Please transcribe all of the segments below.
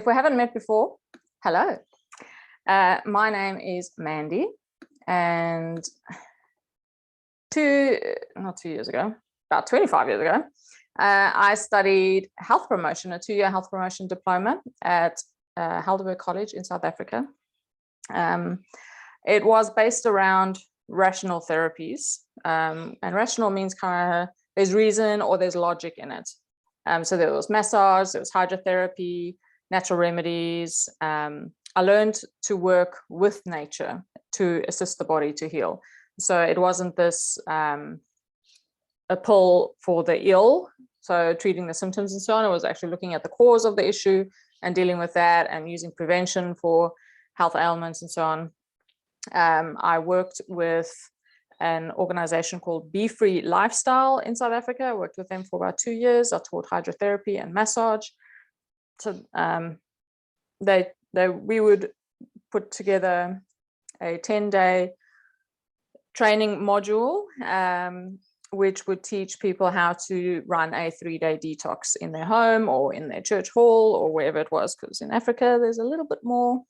If we haven't met before, hello. My name is Mandy, and not 2 years ago, about 25 years ago, I studied health promotion, a 2-year health promotion diploma at Heidelberg College in South Africa. It was based around rational therapies, and rational means kind of there's reason or there's logic in it. So there was massage, there was hydrotherapy, natural remedies. I learned to work with nature to assist the body to heal. So it wasn't this a pill for the ill, so treating the symptoms and so on. It was actually looking at the cause of the issue and dealing with that and using prevention for health ailments and so on. I worked with an organization called Be Free Lifestyle in South Africa. I worked with them for about 2 years. I taught hydrotherapy and massage. So we would put together a 10-day training module, which would teach people how to run a 3-day detox in their home or in their church hall or wherever it was, because in Africa there's a little bit more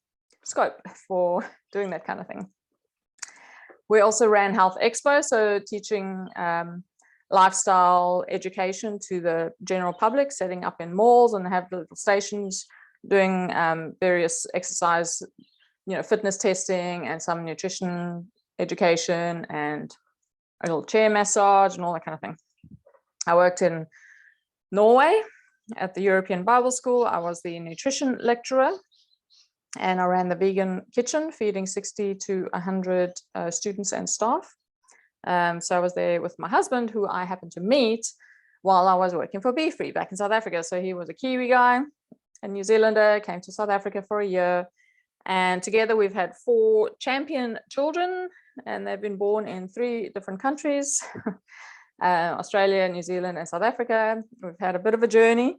scope for doing that kind of thing. We also ran health expo, so teaching lifestyle education to the general public, setting up in malls and have little stations doing various exercise, fitness testing and some nutrition education and a little chair massage and all that kind of thing. I worked in Norway at the European Bible School. I was the nutrition lecturer, and I ran the vegan kitchen, feeding 60 to 100 students and staff. So I was there with my husband, who I happened to meet while I was working for Be Free back in South Africa. So he was a Kiwi guy, a New Zealander, came to South Africa for a year. And together we've had 4 champion children, and they've been born in 3 different countries, Australia, New Zealand, and South Africa. We've had a bit of a journey.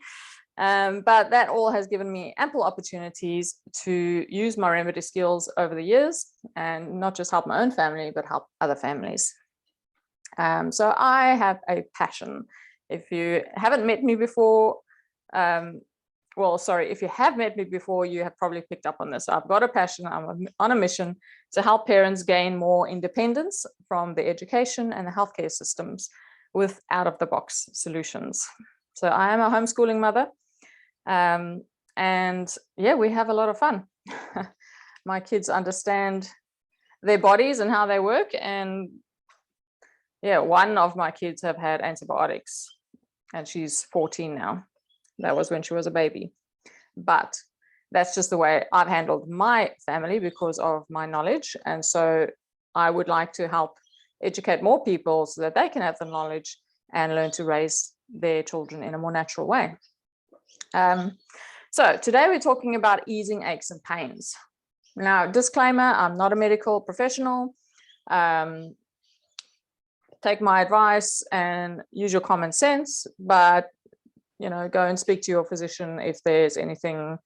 But that all has given me ample opportunities to use my remedy skills over the years and not just help my own family, but help other families. So I have a passion. If you haven't met me before, if you have met me before, you have probably picked up on this. I've got a passion. I'm on a mission to help parents gain more independence from the education and the healthcare systems with out-of-the-box solutions. So I am a homeschooling mother. And yeah, we have a lot of fun. My kids understand their bodies and how they work. And yeah, one of my kids have had antibiotics and she's 14 now. That was when she was a baby. But that's just the way I've handled my family because of my knowledge. And so I would like to help educate more people so that they can have the knowledge and learn to raise their children in a more natural way. So today we're talking about easing aches and pains. Now, disclaimer, I'm not a medical professional. Take my advice and use your common sense, but go and speak to your physician if there's anything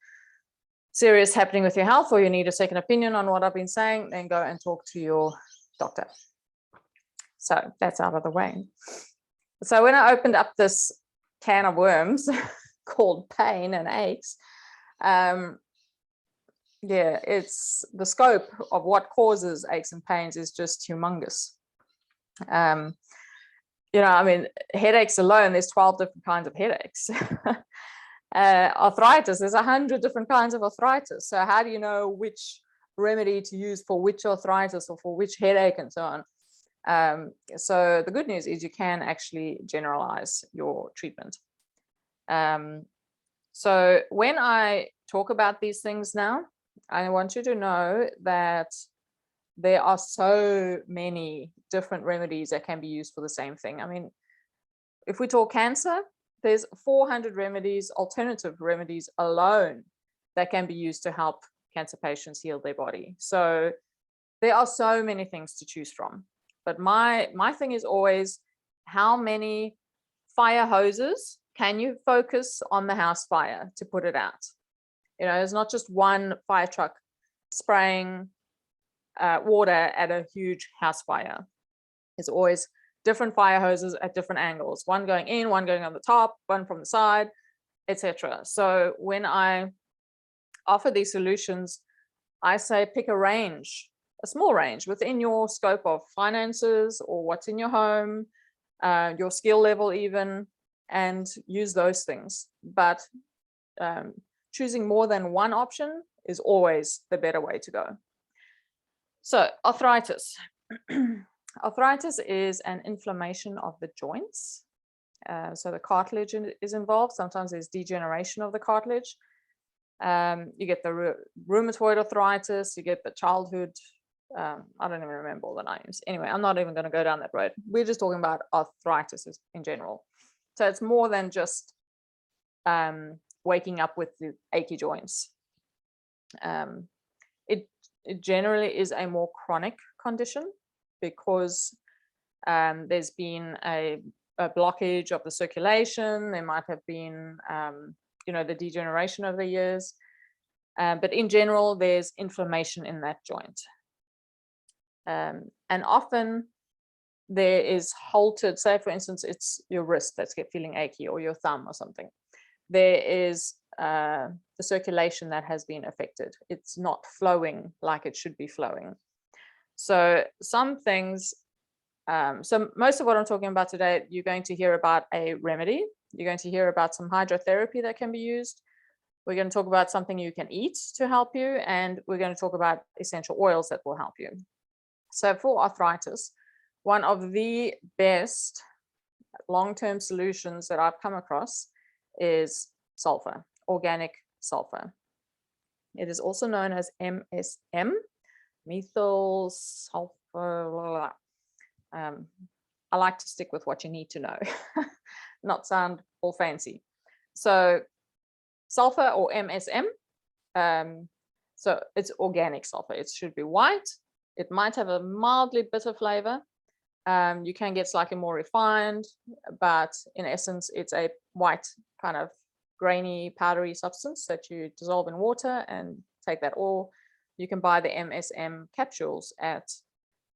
serious happening with your health or you need a second opinion on what I've been saying, then go and talk to your doctor. So that's out of the way. So when I opened up this can of worms called pain and aches, it's the scope of what causes aches and pains is just humongous. Headaches alone, there's 12 different kinds of headaches. Arthritis, there's 100 different kinds of arthritis. So how do you know which remedy to use for which arthritis or for which headache and so on? So the good news is you can actually generalize your treatment. So when I talk about these things now, I want you to know that there are so many different remedies that can be used for the same thing. I mean, if we talk cancer, there's 400 remedies, alternative remedies alone that can be used to help cancer patients heal their body. So there are so many things to choose from. But my thing is always, how many fire hoses can you focus on the house fire to put it out? It's not just one fire truck spraying water at a huge house fire. It's always different fire hoses at different angles, one going in, one going on the top, one from the side, etc. So when I offer these solutions, I say pick a range, a small range within your scope of finances or what's in your home, your skill level even, and use those things. But choosing more than one option is always the better way to go. So arthritis. Arthritis is an inflammation of the joints. So the cartilage is involved. Sometimes there's degeneration of the cartilage. You get the rheumatoid arthritis, you get the childhood, I don't even remember all the names. Anyway, I'm not even going to go down that road. We're just talking about arthritis in general. So it's more than just waking up with the achy joints. It generally is a more chronic condition because there's been a blockage of the circulation. There might have been the degeneration over the years, but in general there's inflammation in that joint, and often there is halted, say for instance it's your wrist that's feeling achy, or your thumb or something. There is the circulation that has been affected. It's not flowing like it should be flowing. So some things, so most of what I'm talking about today, you're going to hear about a remedy. You're going to hear about some hydrotherapy that can be used. We're going to talk about something you can eat to help you, and we're going to talk about essential oils that will help you. So for arthritis, one of the best long-term solutions that I've come across is sulfur, organic sulfur. It is also known as MSM, methyl sulfur. I like to stick with what you need to know, not sound all fancy. So sulfur, or MSM, so it's organic sulfur. It should be white. It might have a mildly bitter flavor. You can get slightly more refined, but in essence, it's a white kind of grainy, powdery substance that you dissolve in water and take that, or you can buy the MSM capsules at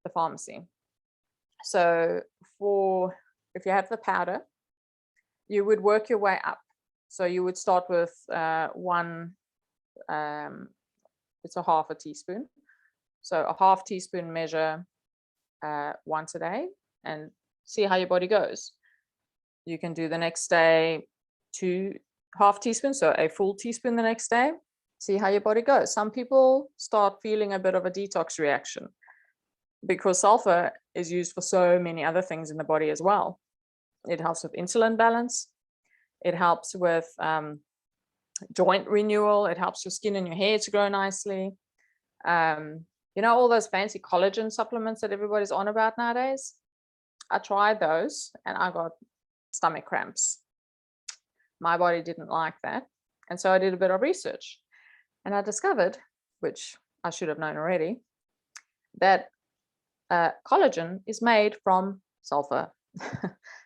the pharmacy. So if you have the powder, you would work your way up. So you would start with one, it's a half a teaspoon. So a half teaspoon measure once a day, and see how your body goes. You can do the next day 2 half teaspoons, so a full teaspoon the next day. See how your body goes. Some people start feeling a bit of a detox reaction because sulfur is used for so many other things in the body as well. It helps with insulin balance. It helps with joint renewal. It helps your skin and your hair to grow nicely. All those fancy collagen supplements that everybody's on about nowadays. I tried those and I got stomach cramps. My body didn't like that. And so I did a bit of research, and I discovered, which I should have known already, that collagen is made from sulfur.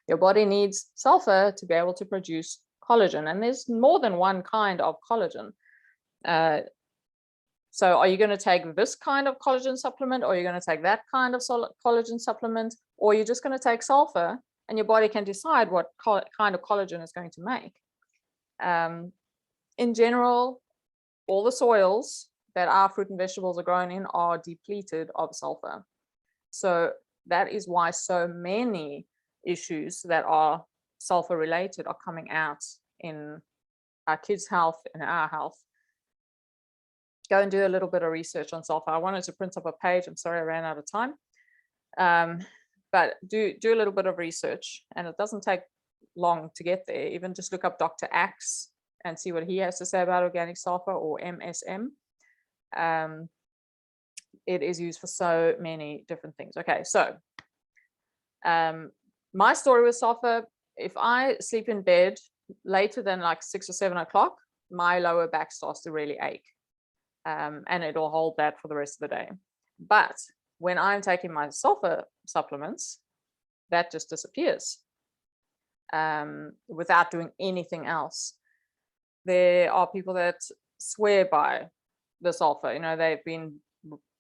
Your body needs sulfur to be able to produce collagen, and there's more than one kind of collagen. So are you going to take this kind of collagen supplement, or are you going to take that kind of collagen supplement, or you're just going to take sulfur, and your body can decide what kind of collagen it's going to make. In general, all the soils that our fruit and vegetables are grown in are depleted of sulfur. So that is why so many issues that are sulfur related are coming out in our kids' health and our health. Go and do a little bit of research on sulfur. I wanted to print up a page. I'm sorry I ran out of time. But do a little bit of research, and it doesn't take long to get there. Even just look up Dr. Axe and see what he has to say about organic sulfur, or MSM. It is used for so many different things. Okay, so my story with sulfur, if I sleep in bed later than like 6 or 7 o'clock, my lower back starts to really ache. And it'll hold that for the rest of the day. But when I'm taking my sulfur supplements, that just disappears without doing anything else. There are people that swear by the sulfur. They've been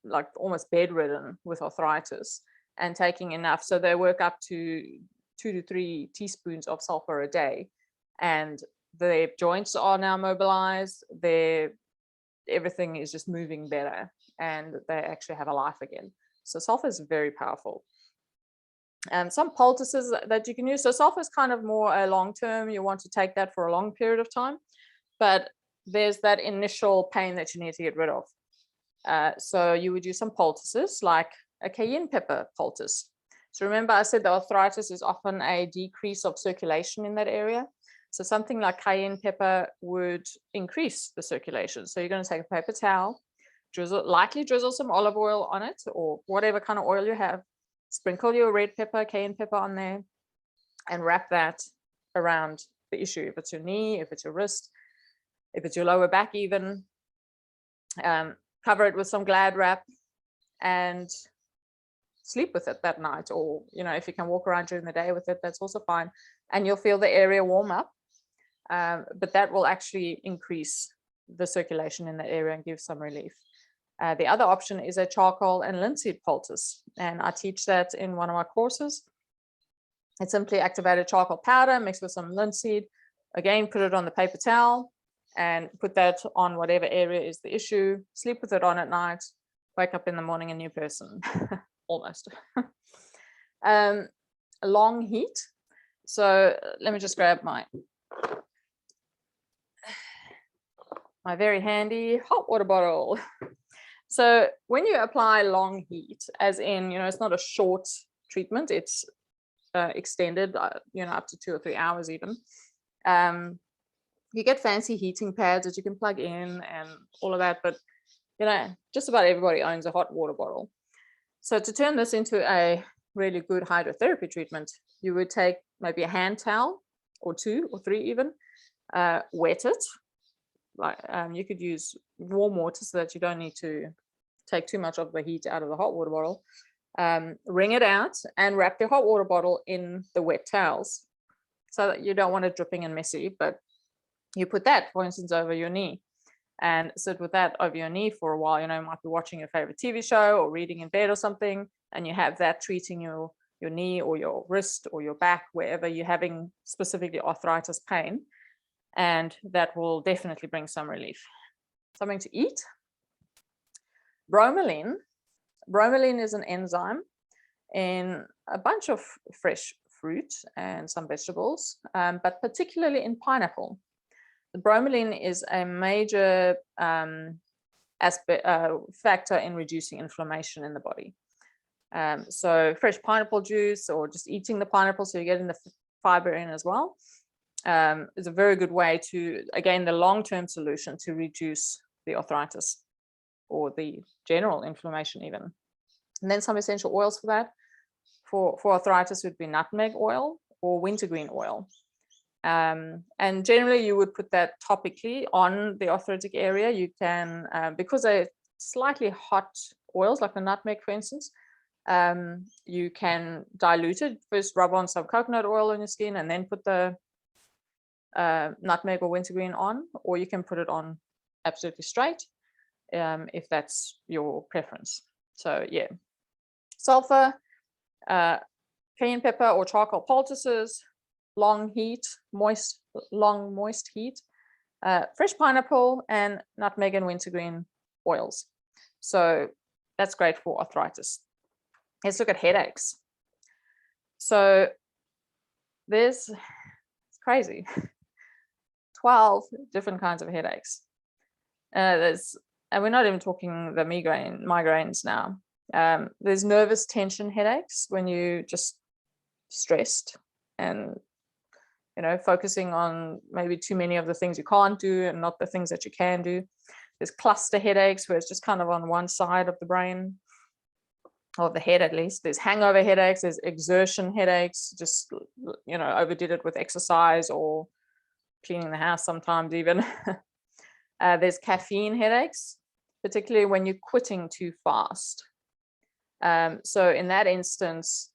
like almost bedridden with arthritis and taking enough. So they work up to 2 to 3 teaspoons of sulfur a day, and their joints are now mobilized. Their everything is just moving better and they actually have a life again. So sulfur is very powerful. Some poultices that you can use. So sulfur is kind of more a long term. You want to take that for a long period of time, but there's that initial pain that you need to get rid of. So you would use some poultices like a cayenne pepper poultice. So remember I said the arthritis is often a decrease of circulation in that area. So something like cayenne pepper would increase the circulation. So you're going to take a paper towel, lightly drizzle some olive oil on it or whatever kind of oil you have. Sprinkle your red pepper, cayenne pepper on there and wrap that around the issue. If it's your knee, if it's your wrist, if it's your lower back even, cover it with some Glad wrap and sleep with it that night. Or, you know, if you can walk around during the day with it, that's also fine. And you'll feel the area warm up. But that will actually increase the circulation in that area and give some relief. The other option is a charcoal and linseed poultice. And I teach that in one of my courses. It's simply activated charcoal powder mixed with some linseed. Again, put it on the paper towel and put that on whatever area is the issue. Sleep with it on at night. Wake up in the morning a new person, almost. Long heat. So let me just grab my very handy hot water bottle. So when you apply long heat, as in, you know, it's not a short treatment, it's extended, you know, up to 2 or 3 hours even. You get fancy heating pads that you can plug in and all of that, but, you know, just about everybody owns a hot water bottle. So to turn this into a really good hydrotherapy treatment, you would take maybe a hand towel or 2 or 3 even, wet it. Like you could use warm water so that you don't need to take too much of the heat out of the hot water bottle. Wring it out and wrap the hot water bottle in the wet towels so that you don't want it dripping and messy, but you put that, for instance, over your knee and sit with that over your knee for a while. You know, you might be watching your favorite TV show or reading in bed or something, and you have that treating your knee or your wrist or your back, wherever you're having specifically arthritis pain. And that will definitely bring some relief. Something to eat. Bromelain. Bromelain is an enzyme in a bunch of fresh fruit and some vegetables, but particularly in pineapple. The bromelain is a major factor in reducing inflammation in the body. So fresh pineapple juice or just eating the pineapple so you're getting the fiber in as well. Is a very good way to, again, the long-term solution to reduce the arthritis or the general inflammation even. And then some essential oils for that. For arthritis would be nutmeg oil or wintergreen oil. And generally you would put that topically on the arthritic area. You can, because they're slightly hot oils, like the nutmeg, for instance, you can dilute it. First rub on some coconut oil on your skin and then put the nutmeg or wintergreen on, or you can put it on absolutely straight if that's your preference. So yeah, sulfur, cayenne pepper or charcoal poultices, long heat, long moist heat, fresh pineapple, and nutmeg and wintergreen oils. So that's great for arthritis. Let's look at headaches. So it's crazy. 12 different kinds of headaches. And we're not even talking the migraines now. There's nervous tension headaches when you just stressed and, you know, focusing on maybe too many of the things you can't do and not the things that you can do. There's cluster headaches where it's just kind of on one side of the brain, or the head at least. There's hangover headaches, there's exertion headaches, just, you know, overdid it with exercise or cleaning the house sometimes even. There's caffeine headaches, particularly when you're quitting too fast. So in that instance,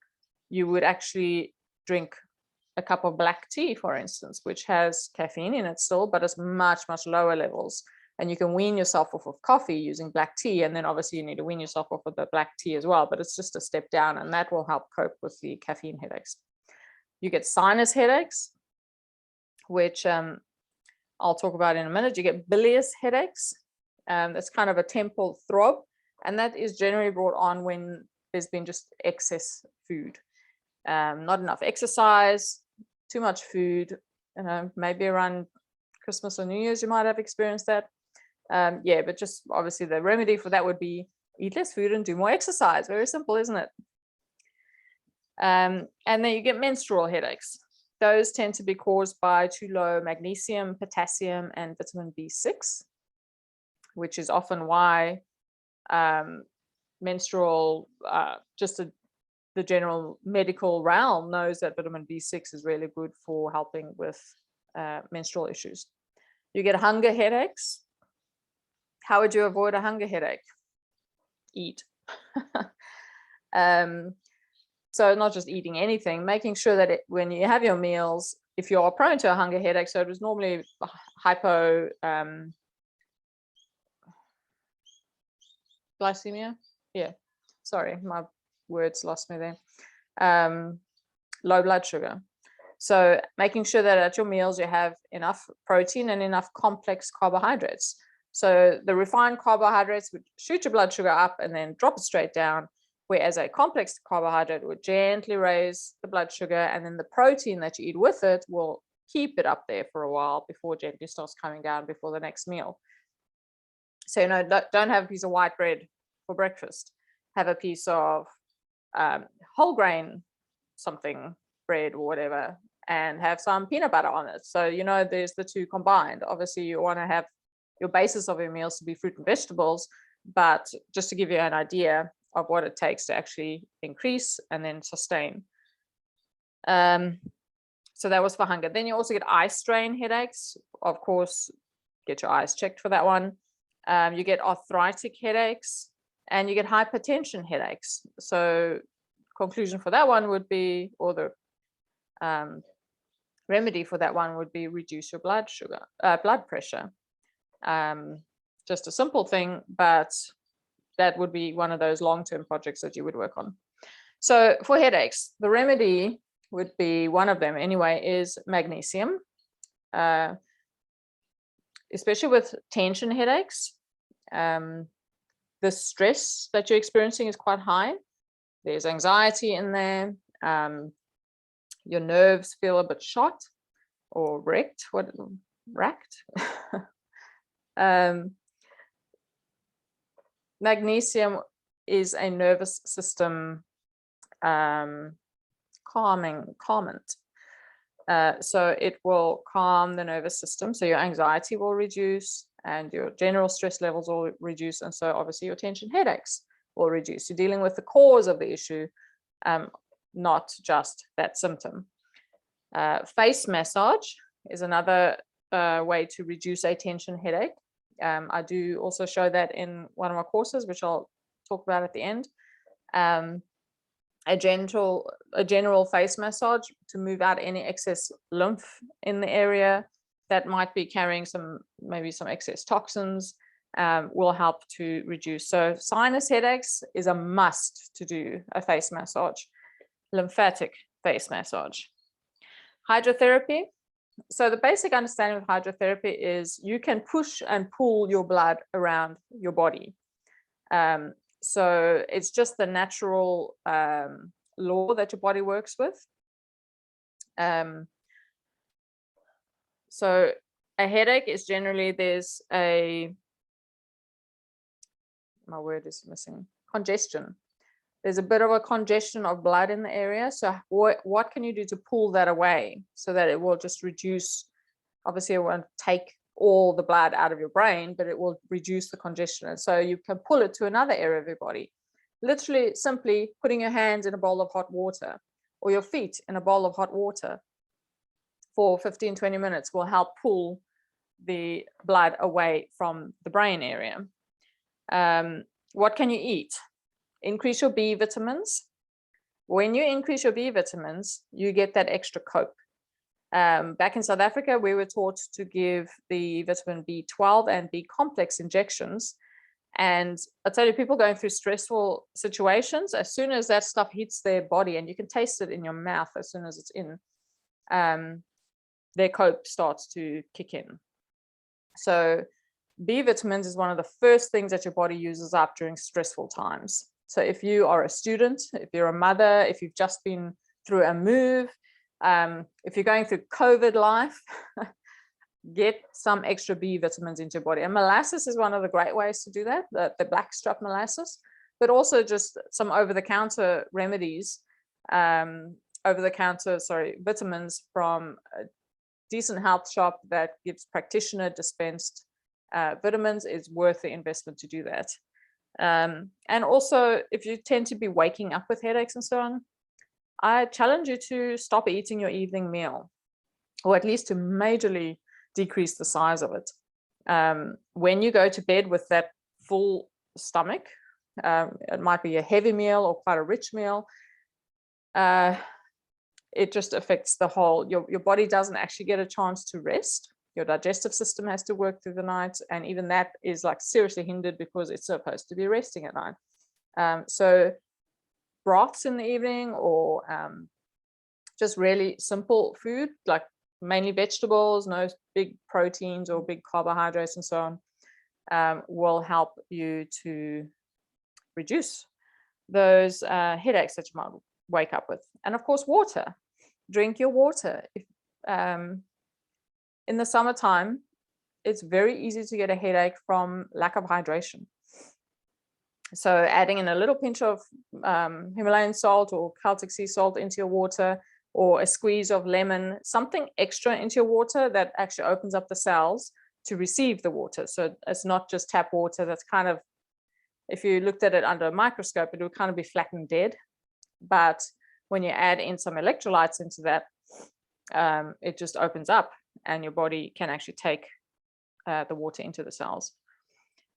you would actually drink a cup of black tea, for instance, which has caffeine in it still, but it's much, much lower levels. And you can wean yourself off of coffee using black tea. And then obviously you need to wean yourself off of the black tea as well, but it's just a step down, and that will help cope with the caffeine headaches. You get sinus headaches, which I'll talk about in a minute. You get bilious headaches. That's kind of a temple throb, and that is generally brought on when there's been just excess food, not enough exercise, too much food. Maybe around Christmas or New Year's you might have experienced that. Yeah, but just obviously the remedy for that would be eat less food and do more exercise. Very simple, isn't it? And then you get menstrual headaches. Those tend to be caused by too low magnesium, potassium, and vitamin B6, which is often why menstrual, the general medical realm knows that vitamin B6 is really good for helping with menstrual issues. You get hunger headaches. How would you avoid a hunger headache? Eat. So not just eating anything, making sure that when you have your meals, if you are prone to a hunger headache, so it was normally glycemia. Yeah, sorry, my words lost me there. Low blood sugar. So making sure that at your meals you have enough protein and enough complex carbohydrates. So the refined carbohydrates would shoot your blood sugar up and then drop it straight down, whereas a complex carbohydrate would gently raise the blood sugar, and then the protein that you eat with it will keep it up there for a while before it gently starts coming down before the next meal. So, don't have a piece of white bread for breakfast. Have a piece of whole grain something bread or whatever, and have some peanut butter on it. So, there's the two combined. Obviously, you want to have your basis of your meals to be fruit and vegetables, but just to give you an idea of what it takes to actually increase and then sustain. So that was for hunger. Then you also get eye strain headaches. Of course, get your eyes checked for that one. You get arthritic headaches, and you get hypertension headaches. So conclusion for that one would be, or the remedy for that one would be reduce your blood pressure. Just a simple thing, but that would be one of those long-term projects that you would work on. So for headaches, the remedy would be, one of them anyway, is magnesium, especially with tension headaches. The stress that you're experiencing is quite high. There's anxiety in there. Your nerves feel a bit shot or racked. Magnesium is a nervous system calmant. So it will calm the nervous system. So your anxiety will reduce and your general stress levels will reduce. And so obviously your tension headaches will reduce. You're dealing with the cause of the issue, not just that symptom. Face massage is another way to reduce a tension headache. I do also show that in one of my courses, which I'll talk about at the end. A general face massage to move out any excess lymph in the area that might be carrying maybe some excess toxins, will help to reduce. So sinus headaches is a must to do a face massage, lymphatic face massage. Hydrotherapy. So the basic understanding of hydrotherapy is you can push and pull your blood around your body. So it's just the natural law that your body works with. So a headache is generally, my word is missing, congestion. There's a bit of a congestion of blood in the area. So what can you do to pull that away so that it will just reduce? Obviously, it won't take all the blood out of your brain, but it will reduce the congestion. And so you can pull it to another area of your body. Literally, simply putting your hands in a bowl of hot water or your feet in a bowl of hot water for 15-20 minutes will help pull the blood away from the brain area. What can you eat? Increase your B vitamins. When you increase your B vitamins, you get that extra cope. Back in South Africa, we were taught to give the vitamin B12 and B complex injections. And I tell you, people going through stressful situations, as soon as that stuff hits their body, and you can taste it in your mouth as soon as it's in, their cope starts to kick in. So B vitamins is one of the first things that your body uses up during stressful times. So if you are a student, if you're a mother, if you've just been through a move, if you're going through COVID life, get some extra B vitamins into your body. And molasses is one of the great ways to do that, the blackstrap molasses, but also just some over-the-counter remedies, vitamins from a decent health shop that gives practitioner dispensed vitamins is worth the investment to do that. And also, if you tend to be waking up with headaches and so on, I challenge you to stop eating your evening meal, or at least to majorly decrease the size of it. When you go to bed with that full stomach, it might be a heavy meal or quite a rich meal, it just affects the whole, your body doesn't actually get a chance to rest. Your digestive system has to work through the night, and even that is like seriously hindered because it's supposed to be resting at night. So broths in the evening, or just really simple food, like mainly vegetables, no big proteins or big carbohydrates and so on, will help you to reduce those headaches that you might wake up with. And of course, water. Drink your water. In the summertime, it's very easy to get a headache from lack of hydration. So adding in a little pinch of Himalayan salt or Celtic sea salt into your water, or a squeeze of lemon, something extra into your water that actually opens up the cells to receive the water. So it's not just tap water that's kind of, if you looked at it under a microscope, it would kind of be flat and dead. But when you add in some electrolytes into that, it just opens up and your body can actually take the water into the cells.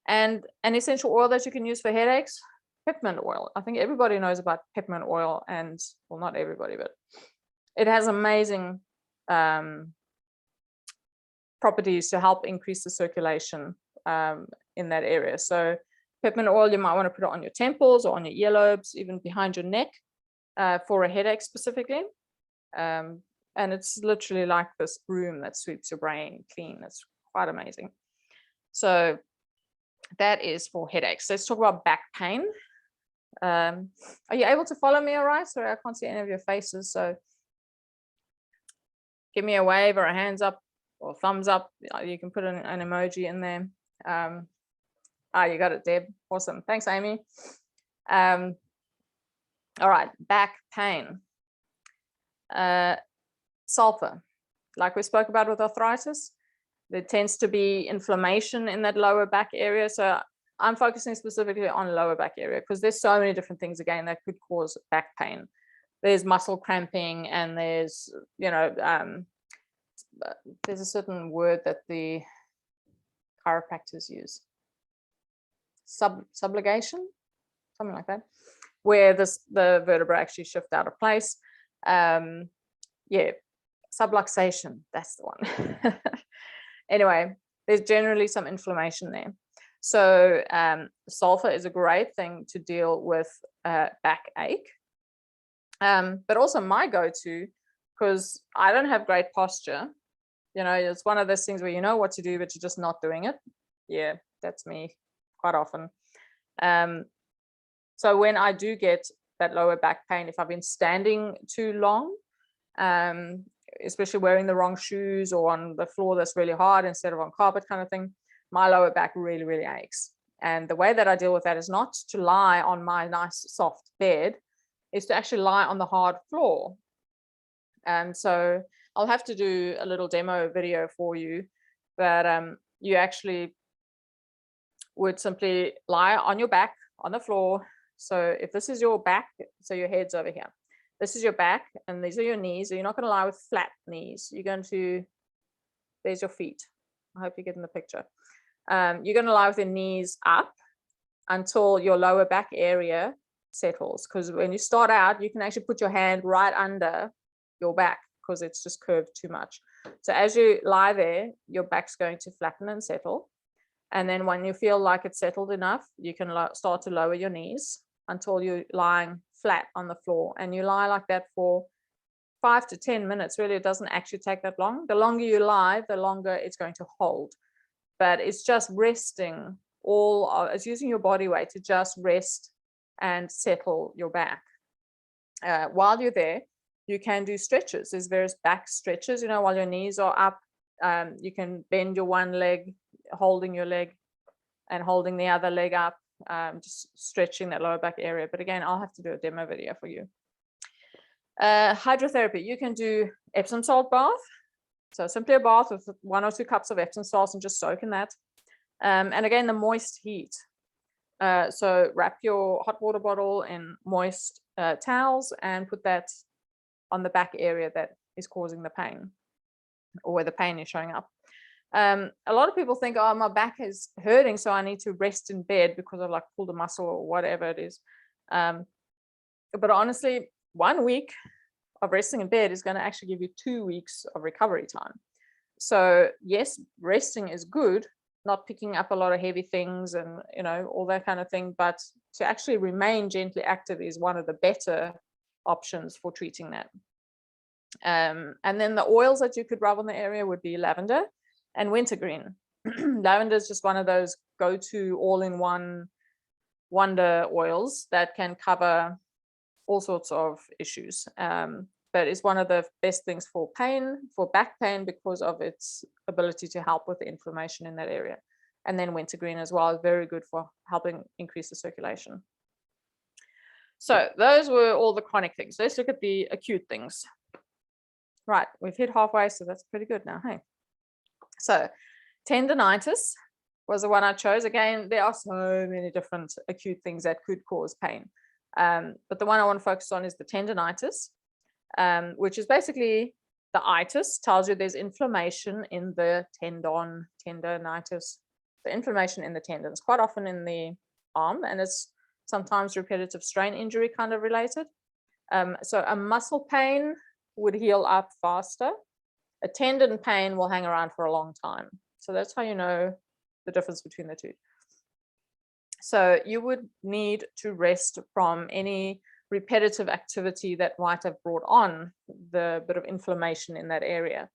And an essential oil that you can use for headaches, peppermint oil. I think everybody knows about peppermint oil, and well, not everybody, but it has amazing properties to help increase the circulation in that area. So peppermint oil, you might want to put it on your temples or on your earlobes, even behind your neck, for a headache specifically. And it's literally like this broom that sweeps your brain clean. It's quite amazing. So that is for headaches. Let's talk about back pain. Are you able to follow me all right? Sorry, I can't see any of your faces. So give me a wave or a hands up or thumbs up. You can put an emoji in there. You got it, Deb. Awesome. Thanks, Amy. All right, back pain. Sulfur, like we spoke about with arthritis, there tends to be inflammation in that lower back area. So I'm focusing specifically on lower back area because there's so many different things, again, that could cause back pain. There's muscle cramping, and there's, there's a certain word that the chiropractors use. Subluxation, something like that, where the vertebra actually shift out of place. Subluxation, that's the one. Anyway, there's generally some inflammation there. So sulfur is a great thing to deal with backache. But also my go-to, because I don't have great posture. It's one of those things where you know what to do, but you're just not doing it. Yeah, that's me quite often. So when I do get that lower back pain, if I've been standing too long, especially wearing the wrong shoes or on the floor that's really hard instead of on carpet kind of thing, my lower back really, really aches. And the way that I deal with that is not to lie on my nice soft bed, is to actually lie on the hard floor. And so I'll have to do a little demo video for you that you actually would simply lie on your back on the floor. So if this is your back, so your head's over here, this is your back and these are your knees. So you're not going to lie with flat knees. You're going to, there's your feet. I hope you're getting the picture. You're going to lie with your knees up until your lower back area settles. Because when you start out, you can actually put your hand right under your back because it's just curved too much. So as you lie there, your back's going to flatten and settle. And then when you feel like it's settled enough, you can start to lower your knees until you're lying flat on the floor. And you lie like that for 5 to 10 minutes. Really, it doesn't actually take that long. The longer you lie, the longer it's going to hold. but it's just resting it's using your body weight to just rest and settle your back. While you're there, you can do stretches. There's various back stretches, while your knees are up. You can bend your one leg, holding your leg and holding the other leg up, just stretching that lower back area. But again, I'll have to do a demo video for you. Hydrotherapy, you can do Epsom salt bath. So simply a bath with 1 or 2 cups of Epsom salt and just soak in that. And again, the moist heat. So wrap your hot water bottle in moist towels and put that on the back area that is causing the pain, or where the pain is showing up. A lot of people think, oh, my back is hurting, so I need to rest in bed because I've like pulled a muscle or whatever it is. But honestly, 1 week of resting in bed is going to actually give you 2 weeks of recovery time. So yes, resting is good, not picking up a lot of heavy things and all that kind of thing, but to actually remain gently active is one of the better options for treating that. And then the oils that you could rub on the area would be lavender and wintergreen. Lavender is just one of those go-to all-in-one wonder oils that can cover all sorts of issues. But it's one of the best things for back pain, because of its ability to help with the inflammation in that area. And then wintergreen as well is very good for helping increase the circulation. So those were all the chronic things. Let's look at the acute things. Right, we've hit halfway, so that's pretty good now, hey? So tendinitis was the one I chose. Again, there are so many different acute things that could cause pain. But the one I want to focus on is the tendinitis, which is basically the itis, tells you there's inflammation in the tendonitis, the inflammation in the tendons, quite often in the arm, and it's sometimes repetitive strain injury kind of related. So a muscle pain would heal up faster. A tendon pain will hang around for a long time. So that's how you know the difference between the two. So you would need to rest from any repetitive activity that might have brought on the bit of inflammation in that area.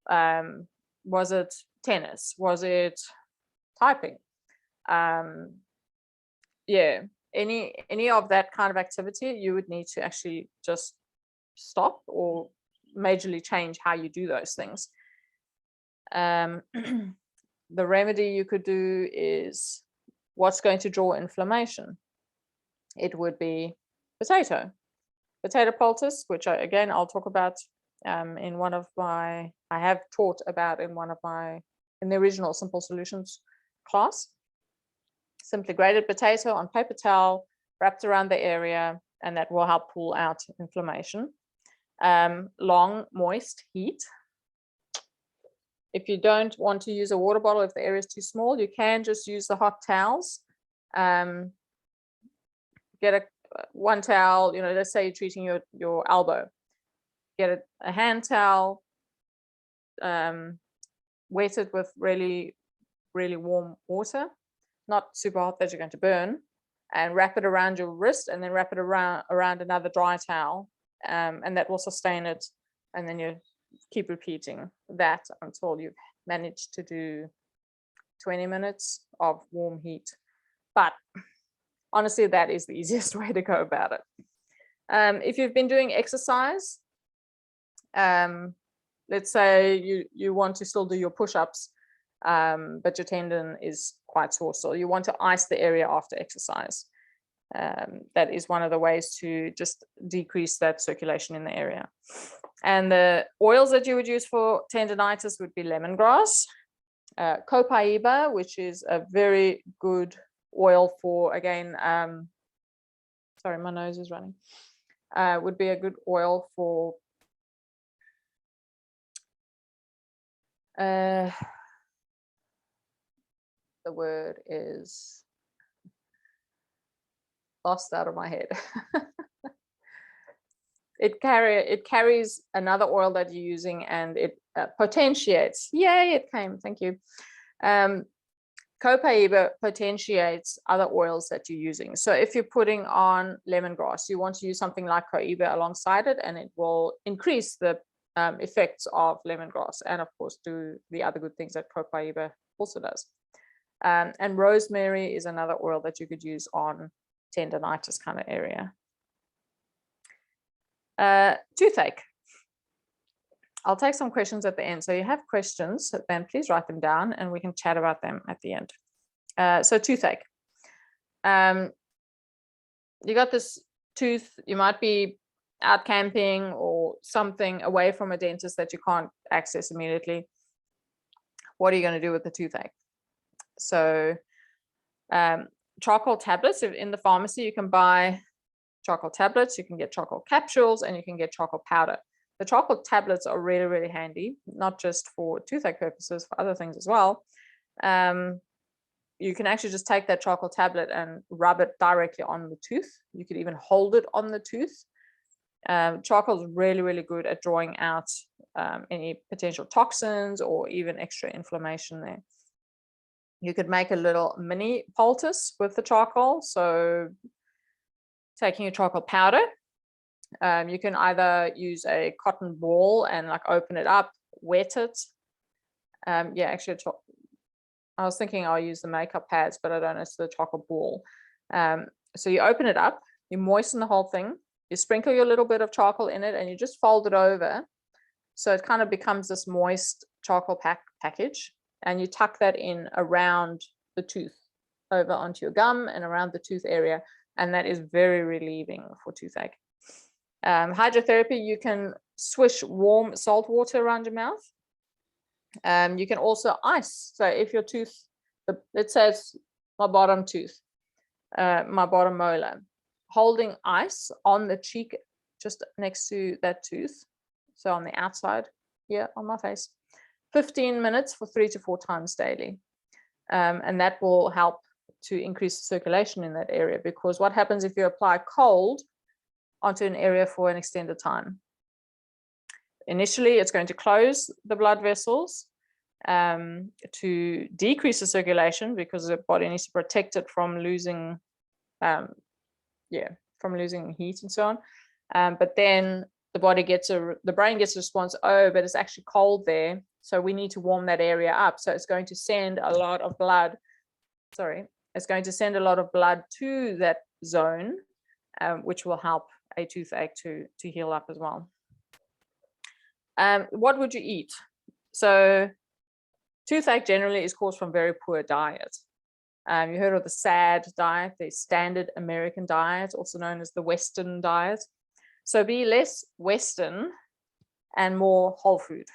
Was it tennis? Was it typing? Yeah, any of that kind of activity, you would need to actually just stop or majorly change how you do those things. The remedy you could do is, what's going to draw inflammation? It would be potato poultice, which I'll talk about in one of my, I have taught about in the original Simple Solutions class. Simply grated potato on paper towel, wrapped around the area, and that will help pull out inflammation. Long, moist heat. If you don't want to use a water bottle, if the area is too small, you can just use the hot towels. Get one towel, let's say you're treating your elbow. Get a hand towel, wet it with really, really warm water, not super hot that you're going to burn, and wrap it around your wrist, and then wrap it around another dry towel, and that will sustain it. And then you keep repeating that until you've managed to do 20 minutes of warm heat. But honestly, that is the easiest way to go about it. If you've been doing exercise, let's say you want to still do your push-ups, but your tendon is quite sore, so you want to ice the area after exercise. That is one of the ways to just decrease that circulation in the area. And the oils that you would use for tendinitis would be lemongrass, copaiba, which is a very good oil for, again, sorry, my nose is running, would be a good oil for the word is lost out of my head. It carries another oil that you're using, and it potentiates. Yay, it came. Thank you. Copaiba potentiates other oils that you're using. So if you're putting on lemongrass, you want to use something like copaiba alongside it, and it will increase the effects of lemongrass, and of course do the other good things that copaiba also does. And rosemary is another oil that you could use on tendonitis kind of area. Toothache. I'll take some questions at the end. So you have questions, then please write them down and we can chat about them at the end. So toothache. You got this tooth, you might be out camping or something away from a dentist that you can't access immediately. What are you going to do with the toothache? So charcoal tablets. In the pharmacy, you can buy charcoal tablets, you can get charcoal capsules, and you can get charcoal powder. The charcoal tablets are really, really handy, not just for toothache purposes, for other things as well. You can actually just take that charcoal tablet and rub it directly on the tooth. You could even hold it on the tooth. Charcoal is really, really good at drawing out any potential toxins or even extra inflammation there. You could make a little mini poultice with the charcoal. So taking your charcoal powder, you can either use a cotton ball and like open it up, wet it. Yeah, actually, I was thinking I'll use the makeup pads, but I don't know, it's the charcoal ball. So you open it up, you moisten the whole thing, you sprinkle your little bit of charcoal in it, and you just fold it over. So it kind of becomes this moist charcoal package, and you tuck that in around the tooth, over onto your gum and around the tooth area. And that is very relieving for toothache. Hydrotherapy, you can swish warm salt water around your mouth. You can also ice. So if your tooth, it says my bottom tooth, my bottom molar, holding ice on the cheek just next to that tooth, so on the outside here on my face, 15 minutes for 3 to 4 times daily. And that will help to increase the circulation in that area, because what happens if you apply cold onto an area for an extended time? Initially, it's going to close the blood vessels to decrease the circulation, because the body needs to protect it from losing, from losing heat and so on. But then the brain gets a response, oh, but it's actually cold there, so we need to warm that area up. So it's going to send a lot of blood. It's going to send a lot of blood to that zone, which will help a toothache to heal up as well. What would you eat? So toothache generally is caused from very poor diet. You heard of the SAD diet, the standard American diet, also known as the Western diet. So be less Western and more whole food.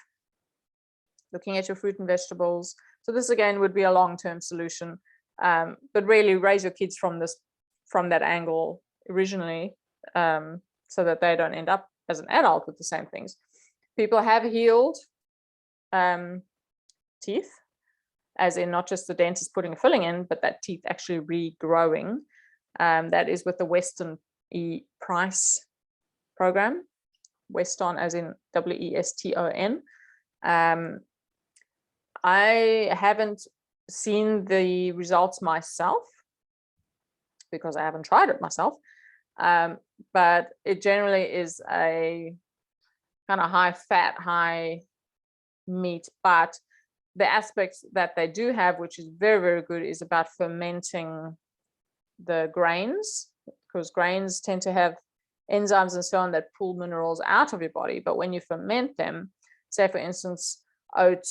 Looking at your fruit and vegetables. So this again would be a long-term solution, but really raise your kids from that angle originally, so that they don't end up as an adult with the same things. People have healed teeth, as in not just the dentist putting a filling in, but that teeth actually regrowing. That is with the Weston Price program, Weston as in Weston. I haven't seen the results myself because I haven't tried it myself, but it generally is a kind of high fat, high meat, but the aspects that they do have, which is very, very good, is about fermenting the grains, because grains tend to have enzymes and so on that pull minerals out of your body. But when you ferment them, say for instance, oat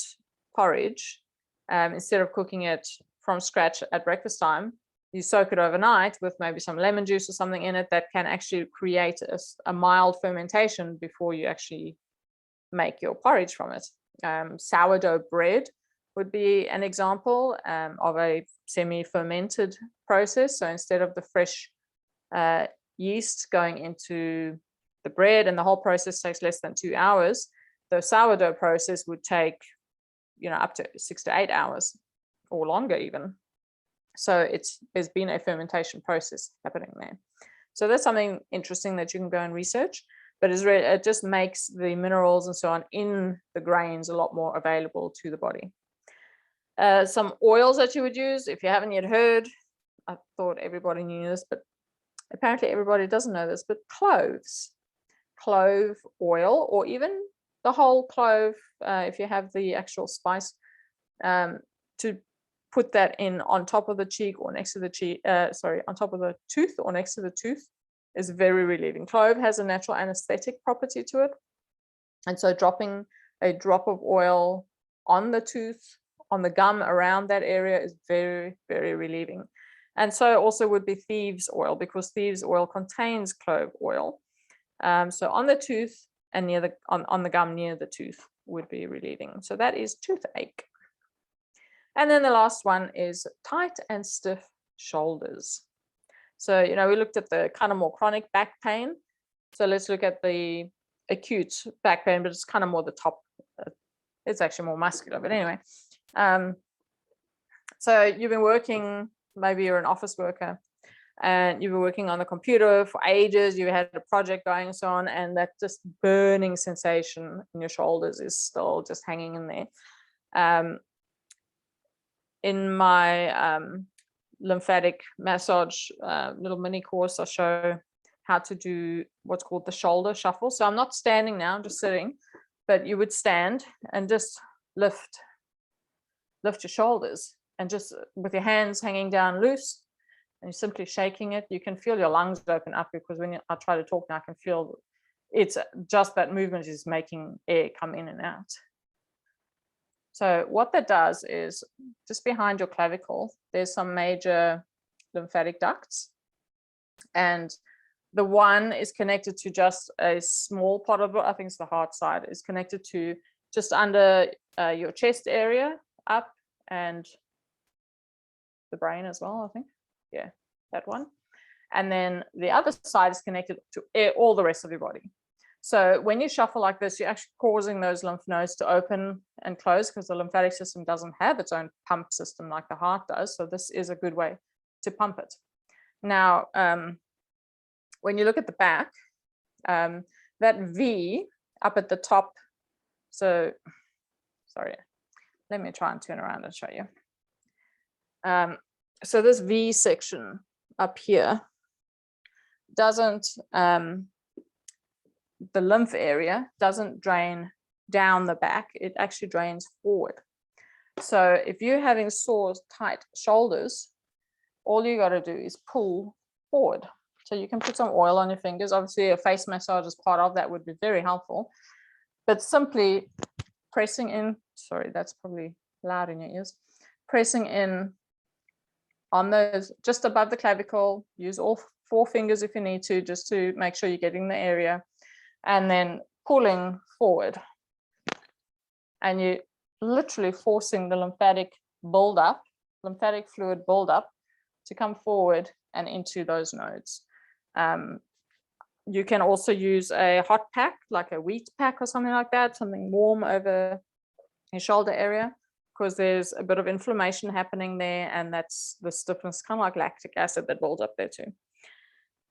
porridge, instead of cooking it from scratch at breakfast time, you soak it overnight with maybe some lemon juice or something in it that can actually create a mild fermentation before you actually make your porridge from it. Sourdough bread would be an example of a semi-fermented process. So instead of the fresh yeast going into the bread, and the whole process takes less than 2 hours, the sourdough process would take, up to 6 to 8 hours or longer even. So there's been a fermentation process happening there. So that's something interesting that you can go and research, but it just makes the minerals and so on in the grains a lot more available to the body. Some oils that you would use, if you haven't yet heard, I thought everybody knew this, but apparently everybody doesn't know this, but cloves, clove oil, or even the whole clove, if you have the actual spice, to put that in on top of the cheek or next to the cheek, on top of the tooth or next to the tooth is very relieving. Clove has a natural anesthetic property to it. And so dropping a drop of oil on the tooth, on the gum around that area is very, very relieving. And so also would be thieves oil, because thieves oil contains clove oil. So on the tooth and near the on the gum near the tooth would be relieving. So that is toothache. And then the last one is tight and stiff shoulders. So, you know, we looked at the kind of more chronic back pain. So let's look at the acute back pain, but it's kind of more the top. It's actually more muscular, but anyway. So you've been working, maybe you're an office worker, and you've been working on the computer for ages, you had a project going and so on, and that just burning sensation in your shoulders is still just hanging in there. In my lymphatic massage little mini course, I show how to do what's called the shoulder shuffle. So I'm not standing now, I'm just sitting, but you would stand and just lift your shoulders, and just with your hands hanging down loose, and you're simply shaking it. You can feel your lungs open up, because when I try to talk now, I can feel it's just that movement is making air come in and out. So what that does is, just behind your clavicle, there's some major lymphatic ducts, and the one is connected to just a small part of it. I think it's the heart side is connected to just under your chest area up, and the brain as well, I think. Yeah, that one. And then the other side is connected to all the rest of your body. So when you shuffle like this, you're actually causing those lymph nodes to open and close, because the lymphatic system doesn't have its own pump system like the heart does. So this is a good way to pump it. Now, when you look at the back, that V up at the top, so, sorry, let me try and turn around and show you. So this V section up here doesn't, the lymph area doesn't drain down the back, it actually drains forward. So if you're having sore, tight shoulders, all you got to do is pull forward. So you can put some oil on your fingers. Obviously, a face massage as part of that would be very helpful. But simply pressing in, sorry, that's probably loud in your ears, pressing in on those just above the clavicle. Use all 4 fingers if you need to, just to make sure you're getting the area, and then pulling forward. And you're literally forcing the lymphatic buildup, lymphatic fluid buildup, to come forward and into those nodes. You can also use a hot pack, like a wheat pack or something like that, something warm over your shoulder area, because there's a bit of inflammation happening there, and that's the stiffness, kind of like lactic acid that builds up there too.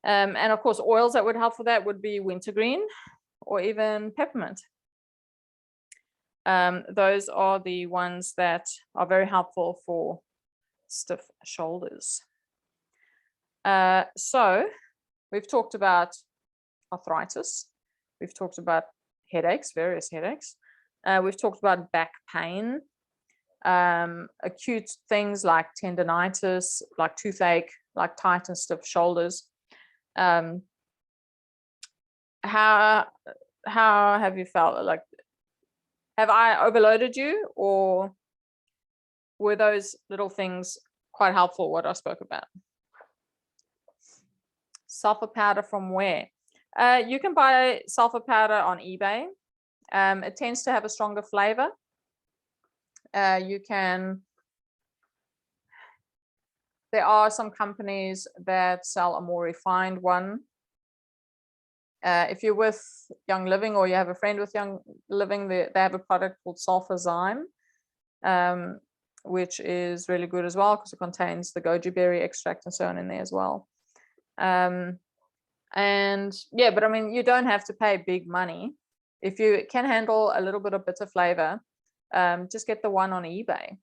And of course, oils that would help for that would be wintergreen or even peppermint. Those are the ones that are very helpful for stiff shoulders. So we've talked about arthritis. We've talked about headaches, various headaches. We've talked about back pain, acute things like tendinitis, like toothache, like tight and stiff shoulders. How have you felt? Like, have I overloaded you, or were those little things quite helpful, what I spoke about? Sulfur powder from where? You can buy sulfur powder on eBay. It tends to have a stronger flavor. There are some companies that sell a more refined one. If you're with Young Living, or you have a friend with Young Living, they have a product called Sulfazyme, which is really good as well, because it contains the goji berry extract and so on in there as well. And yeah, but I mean, you don't have to pay big money. If you can handle a little bit of bitter flavor, just get the one on eBay.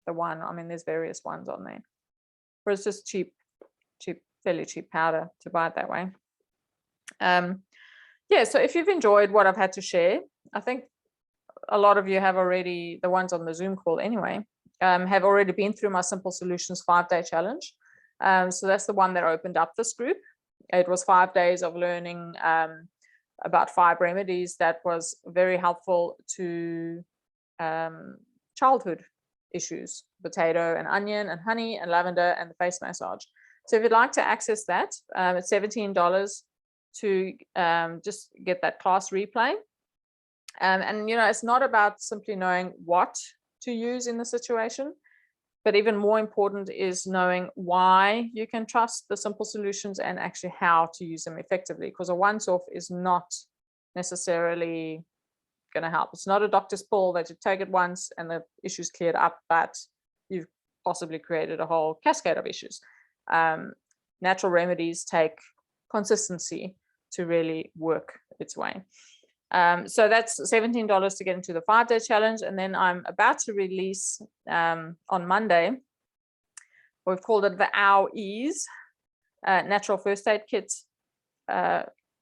The one, I mean, there's various ones on there, but it's just cheap, fairly cheap powder to buy it that way. Yeah, so if you've enjoyed what I've had to share, I think a lot of you have already, the ones on the Zoom call anyway, have already been through my Simple Solutions 5-day challenge. So that's the one that opened up this group. It was 5 days of learning about 5 remedies that was very helpful to childhood issues: potato and onion and honey and lavender and the face massage. So if you'd like to access that, it's $17 to just get that class replay. And you know, it's not about simply knowing what to use in the situation, but even more important is knowing why you can trust the Simple Solutions and actually how to use them effectively, because a once-off is not necessarily going to help. It's not a doctor's pill that you take it once and the issue's cleared up, but you've possibly created a whole cascade of issues. Natural remedies take consistency to really work its way. So that's $17 to get into the 5-day challenge. And then I'm about to release on Monday, we've called it the Our Ease Natural First Aid Kit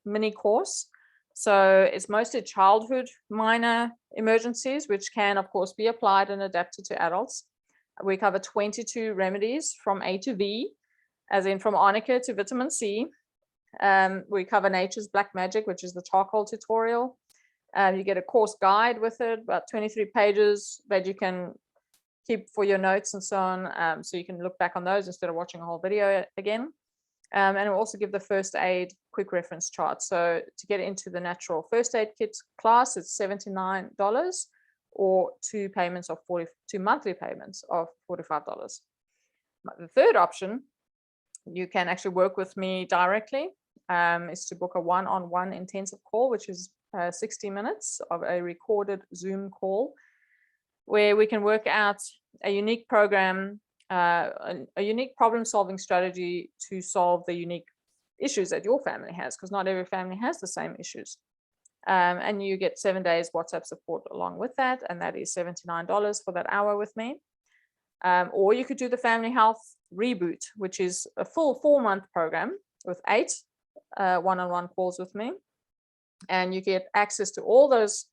mini course. So it's mostly childhood minor emergencies, which can, of course, be applied and adapted to adults. We cover 22 remedies from A to V, as in from arnica to vitamin C. We cover Nature's Black Magic, which is the charcoal tutorial. You get a course guide with it, about 23 pages that you can keep for your notes and so on. So you can look back on those instead of watching a whole video again. And it will also give the first aid quick reference chart. So to get into the natural first aid kit class, it's $79 or 2 monthly payments of $45. The third option, you can actually work with me directly, is to book a one-on-one intensive call, which is 60 minutes of a recorded Zoom call, where we can work out a unique program, a unique problem-solving strategy to solve the unique issues that your family has, because not every family has the same issues. And you get 7 days WhatsApp support along with that, and that is $79 for that hour with me. Or you could do the Family Health Reboot, which is a full 4-month program with 8 one-on-one calls with me. And you get access to all those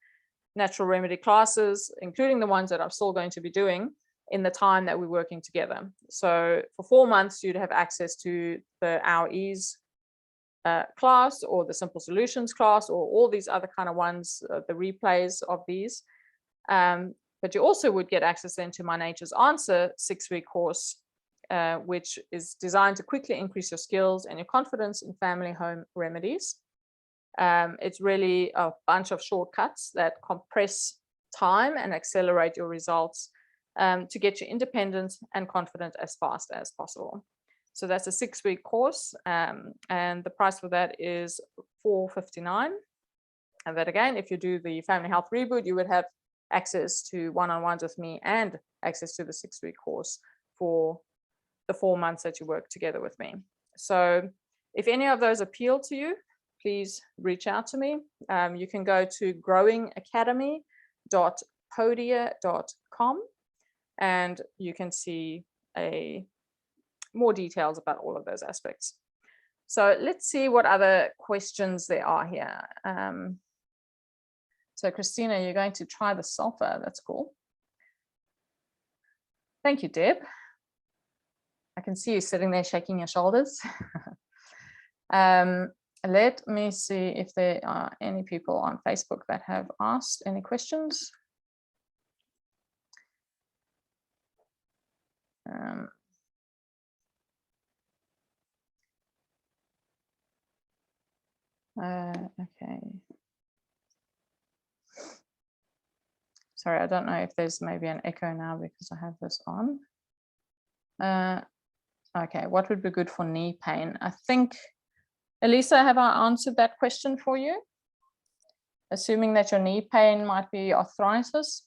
natural remedy classes, including the ones that I'm still going to be doing in the time that we're working together. So for 4 months, you'd have access to the Our Ease class or the Simple Solutions class or all these other kind of ones, the replays of these. But you also would get access then to my Nature's Answer 6-week course, which is designed to quickly increase your skills and your confidence in family home remedies. It's really a bunch of shortcuts that compress time and accelerate your results to get you independent and confident as fast as possible. So that's a 6-week course, and the price for that is $459. And that again, if you do the Family Health Reboot, you would have access to one-on-ones with me and access to the 6-week course for the 4 months that you work together with me. So if any of those appeal to you, please reach out to me. You can go to growingacademy.podia.com and you can see more details about all of those aspects. So let's see what other questions there are here. So Christina, you're going to try the sulfur. That's cool. Thank you, Deb. I can see you sitting there shaking your shoulders. Let me see if there are any people on Facebook that have asked any questions. Okay. Sorry, I don't know if there's maybe an echo now because I have this on. Okay, what would be good for knee pain? I think, Elisa, have I answered that question for you? Assuming that your knee pain might be arthritis.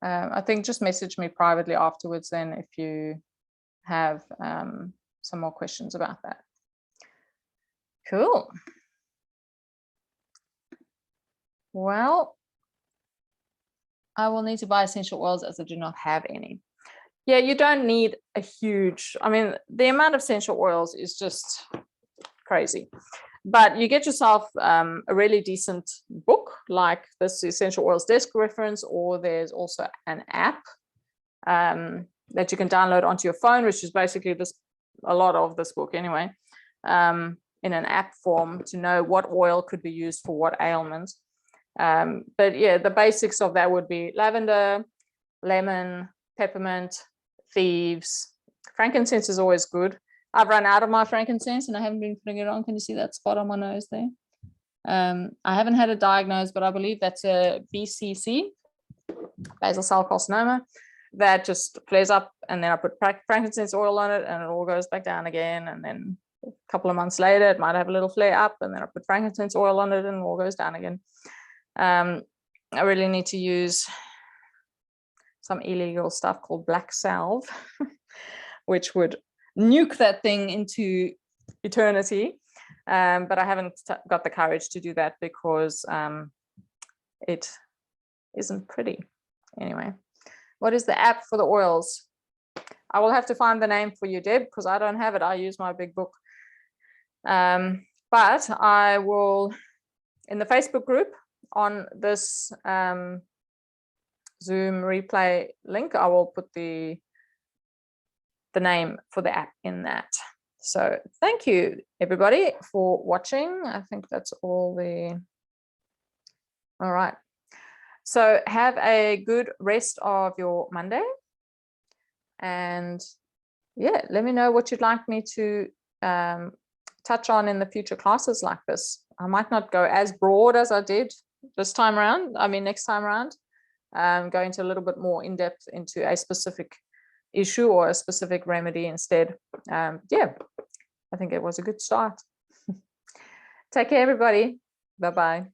I think just message me privately afterwards then if you have some more questions about that. Cool. Well, I will need to buy essential oils as I do not have any. Yeah, you don't need a huge, I mean, the amount of essential oils is just crazy. But you get yourself a really decent book like this Essential Oils Desk Reference, or there's also an app that you can download onto your phone, which is basically a lot of this book anyway, in an app form, to know what oil could be used for what ailment. But yeah, the basics of that would be lavender, lemon, peppermint, thieves. Frankincense is always good. I've run out of my frankincense and I haven't been putting it on. Can you see that spot on my nose there? I haven't had it diagnosed, but I believe that's a BCC, basal cell carcinoma, that just flares up, and then I put frankincense oil on it and it all goes back down again. And then a couple of months later, it might have a little flare up, and then I put frankincense oil on it and it all goes down again. I really need to use some illegal stuff called black salve, which would nuke that thing into eternity. But I haven't got the courage to do that because it isn't pretty. Anyway, what is the app for the oils? I will have to find the name for you, Deb, because I don't have it. I use my big book. But I will, in the Facebook group on this Zoom replay link, I will put the name for the app in that. So thank you everybody for watching. I think that's all right. So have a good rest of your Monday, and yeah, let me know what you'd like me to touch on in the future classes like this. I might not go as broad as I did this time around. I mean, next time around, go into a little bit more in depth into a specific issue or a specific remedy instead. Yeah, I think it was a good start. Take care, everybody. Bye-bye.